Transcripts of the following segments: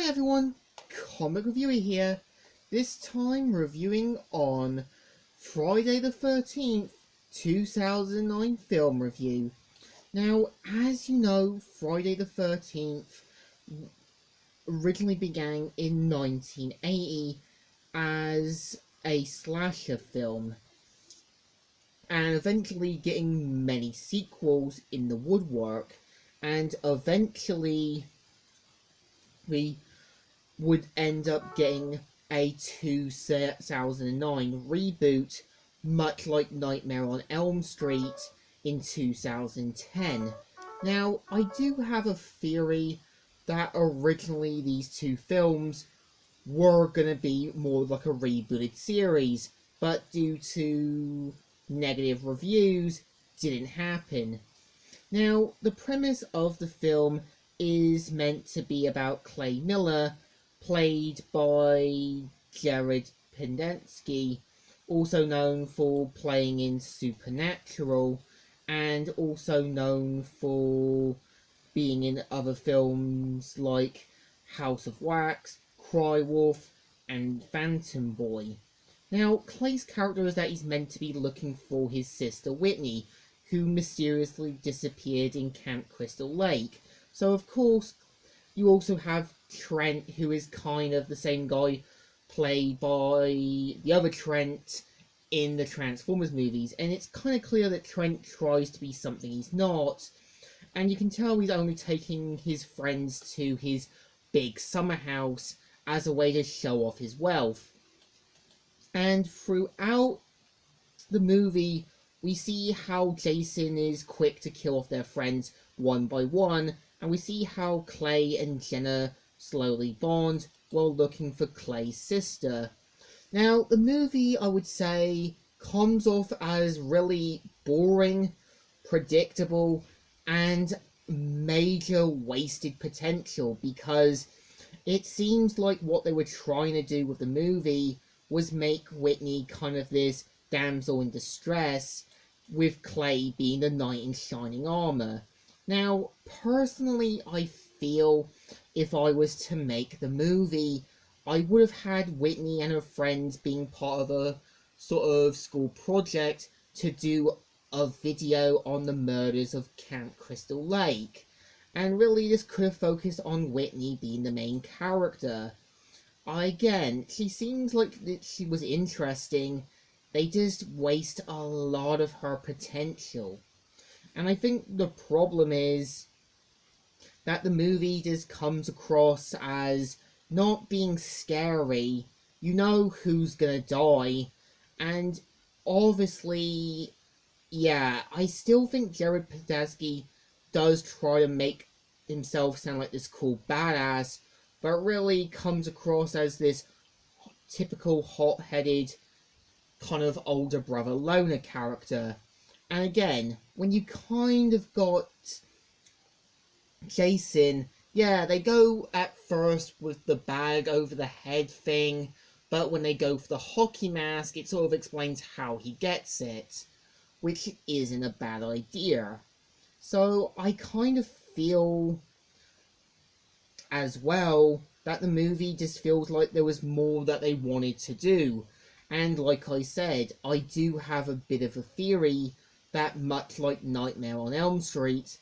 Hi everyone, Comic Reviewer here, this time reviewing on Friday the 13th, 2009 film review. Now, as you know, Friday the 13th originally began in 1980 as a slasher film, and eventually getting many sequels in the woodwork, and eventually we would end up getting a 2009 reboot, much like Nightmare on Elm Street in 2010. Now, I do have a theory that originally these two films were going to be more like a rebooted series, but due to negative reviews, didn't happen. Now, the premise of the film is meant to be about Clay Miller, played by Jared Pendersky, also known for playing in Supernatural, and also known for being in other films like House of Wax, Cry Wolf, and Phantom Boy. Now, Clay's character is that he's meant to be looking for his sister Whitney, who mysteriously disappeared in Camp Crystal Lake. So, of course, you also have Trent, who is kind of the same guy played by the other Trent in the Transformers movies. And it's kind of clear that Trent tries to be something he's not. And you can tell he's only taking his friends to his big summer house as a way to show off his wealth. And throughout the movie, we see how Jason is quick to kill off their friends one by one, and we see how Clay and Jenna slowly bond while looking for Clay's sister. Now, the movie, I would say, comes off as really boring, predictable, and major wasted potential, because it seems like what they were trying to do with the movie was make Whitney kind of this damsel in distress, with Clay being the knight in shining armor. Now, personally, I feel if I was to make the movie, I would have had Whitney and her friends being part of a sort of school project to do a video on the murders of Camp Crystal Lake. And really, this could have focused on Whitney being the main character. Again, she seems like she was interesting. They just waste a lot of her potential. And I think the problem is that the movie just comes across as not being scary. You know who's gonna die. And obviously, yeah, I still think Jared Padalecki does try to make himself sound like this cool badass, but really comes across as this typical hot-headed kind of older brother loner character. And again, when you kind of got Jason, yeah, they go at first with the bag over the head thing, but when they go for the hockey mask, it sort of explains how he gets it, which isn't a bad idea. So I kind of feel as well that the movie just feels like there was more that they wanted to do. And like I said, I do have a bit of a theory that much like Nightmare on Elm Street,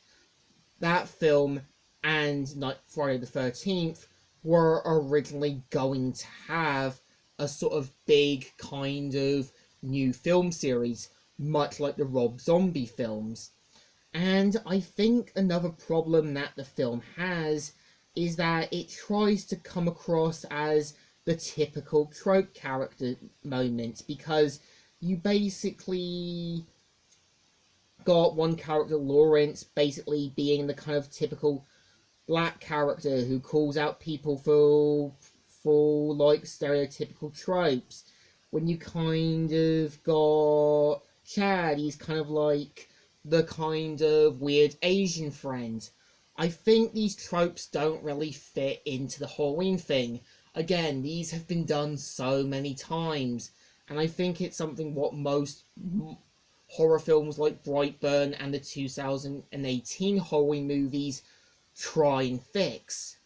that film and Friday the 13th were originally going to have a sort of big kind of new film series, much like the Rob Zombie films. And I think another problem that the film has is that it tries to come across as the typical trope character moment, because you basically got one character, Lawrence, basically being the kind of typical black character who calls out people for like stereotypical tropes. When you kind of got Chad, he's kind of like the kind of weird Asian friend. I think these tropes don't really fit into the Halloween thing. Again, these have been done so many times, and I think it's something what most horror films like Brightburn and the 2018 Halloween movies try and fix.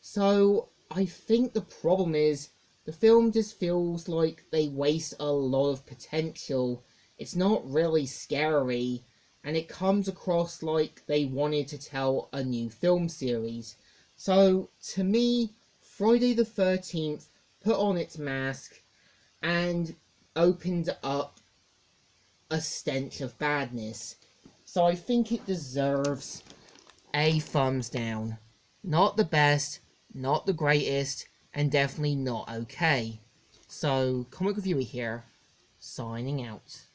So I think the problem is the film just feels like they waste a lot of potential. It's not really scary, and it comes across like they wanted to tell a new film series. So, to me, Friday the 13th put on its mask and opened up a stench of badness. So, I think it deserves a thumbs down. Not the best, not the greatest, and definitely not okay. So, Comic Reviewer here, signing out.